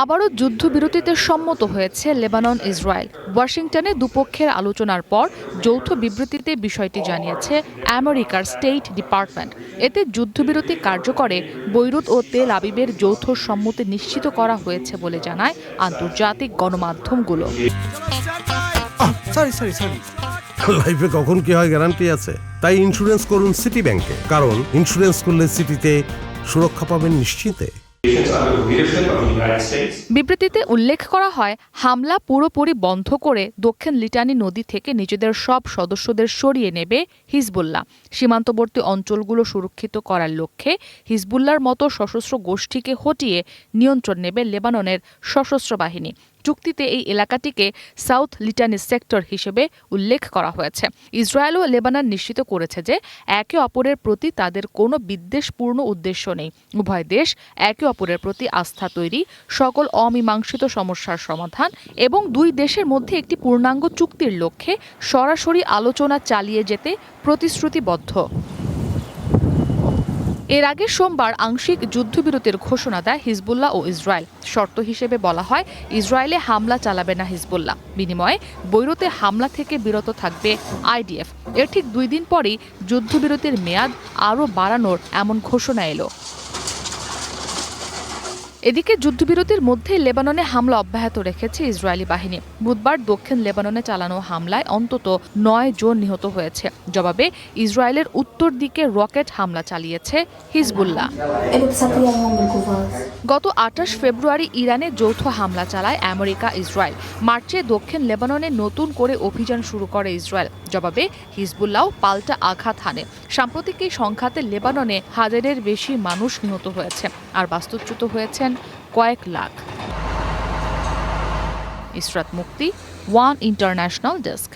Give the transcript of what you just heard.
আবারও যুদ্ধবিরতিতে সম্মত হয়েছে লেবানন ইসরায়েল। ওয়াশিংটনে দুপক্ষের আলোচনার পর যৌথ বিবৃতিতে বিষয়টি জানিয়েছে আমেরিকার স্টেট ডিপার্টমেন্ট। এতে যুদ্ধবিরতি কার্যকরে বৈরুত ও তেল আবিবের যৌথ সম্মতি নিশ্চিত করা হয়েছে বলে জানায় আন্তর্জাতিক গণমাধ্যমগুলো। লাইফে কখন কি হয় গ্যারান্টি আছে, তাই ইন্স্যুরেন্স করুন সিটি ব্যাংকে, কারণ ইন্স্যুরেন্স করলে সিটিতে সুরক্ষা পাবেন নিশ্চিতে। বিবৃতিতে উল্লেখ করা হয়, হামলা পুরোপুরি বন্ধ করে দক্ষিণ লিটানি নদী থেকে নিজেদের সব সদস্যদের সরিয়ে নেবে হিজবুল্লাহ। সীমান্তবর্তী অঞ্চলগুলো সুরক্ষিত করার লক্ষ্যে হিজবুল্লাহর মতো সশস্ত্র গোষ্ঠীকে হটিয়ে নিয়ন্ত্রণ নেবে লেবাননের সশস্ত্র বাহিনী। চুক্তিতে এই এলাকাটিকে সাউথ লিটানি সেক্টর হিসেবে উল্লেখ করা হয়েছে। ইসরায়েল ও লেবানন নিশ্চিত করেছে যে একে অপরের প্রতি তাদের কোনো বিদ্বেষপূর্ণ উদ্দেশ্য নেই। উভয় দেশ একে অপরের প্রতি আস্থা তৈরি, সকল অমীমাংসিত সমস্যার সমাধান এবং দুই দেশের মধ্যে একটি পূর্ণাঙ্গ চুক্তির লক্ষ্যে সরাসরি আলোচনা চালিয়ে যেতে প্রতিশ্রুতিবদ্ধ। এর আগে সোমবার আংশিক যুদ্ধবিরতির ঘোষণা দেয় হিজবুল্লাহ ও ইসরায়েল। শর্ত হিসেবে বলা হয়, ইসরায়েলে হামলা চালাবে না হিজবুল্লাহ, বিনিময়ে বৈরুতে হামলা থেকে বিরত থাকবে আইডিএফ। এর ঠিক 2 দিন পরেই যুদ্ধবিরতির মেয়াদ আরও বাড়ানোর এমন ঘোষণা এলো। এদিকে যুদ্ধবিরতির মধ্যে লেবাননে হামলা অব্যাহত রেখেছে ইসরায়েলি বাহিনী। বুধবার দক্ষিণ লেবাননে চালানো হামলায় অন্তত 9 জন নিহত হয়েছে। জবাবে ইসরায়েলের উত্তর দিকে রকেট হামলা চালিয়েছে হিজবুল্লাহ। গত 28 ফেব্রুয়ারি ইরানে যৌথ হামলা চালায় আমেরিকা ইসরায়েল। মার্চে দক্ষিণ লেবাননে নতুন করে অভিযান শুরু করে ইসরায়েল। জবাবে হিজবুল্লাহ পাল্টা আঘাত হানে। সাম্প্রতিক এই সংঘাতে লেবাননে 1000-এর বেশি মানুষ নিহত হয়েছে আর বাস্তুচ্যুত হয়েছেন কয়েক লাখ। ইসরাত মুক্তি, ওয়ান ইন্টারন্যাশনাল ডেস্ক।